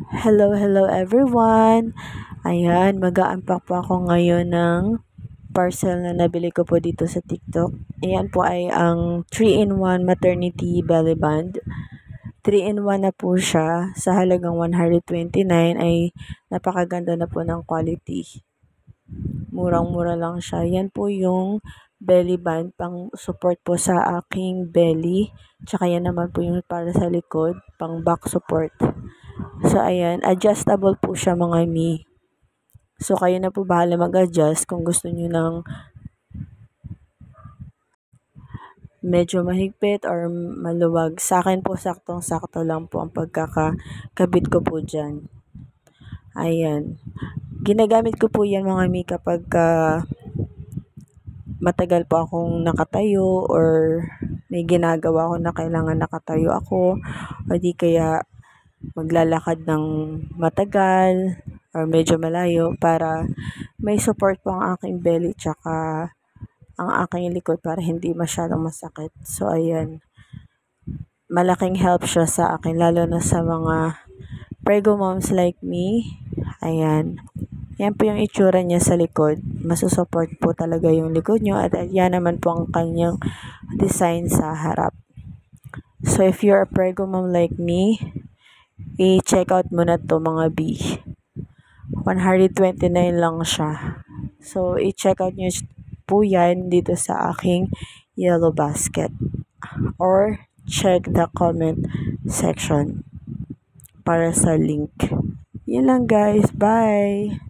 Hello everyone! Ayan, mag-a-unpack po ako ngayon ng parcel na nabili ko po dito sa TikTok. Ayan po ay ang 3-in-1 maternity belly band. 3-in-1 na po siya sa halagang 129 ay napakaganda na po ng quality. Murang-mura lang siya. Yan po yung belly band pang support po sa aking belly. Tsaka yan naman po yung para sa likod, pang back support. So, ayan, adjustable po siya mga mi. So, kayo na po bahala mag-adjust kung gusto nyo ng medyo mahigpit or maluwag. Sa akin po, saktong-sakto lang po ang pagkakabit ko po dyan. Ayan. Ginagamit ko po yan mga mi kapag matagal po akong nakatayo or may ginagawa ako na kailangan nakatayo ako o di kaya maglalakad ng matagal or medyo malayo para may support po ang aking belly tsaka ang aking likod para hindi masyadong masakit. So, ayan. Malaking help siya sa akin lalo na sa mga prego moms like me. Ayan. Yan po yung itsura niya sa likod. Masusupport po talaga yung likod nyo at yan naman po ang kanyang design sa harap. So, if you're a prego mom like me, i-check out mo na to mga B. 129 lang siya. So, i-check out nyo po yan dito sa aking yellow basket. Or, check the comment section para sa link. Yun lang guys. Bye!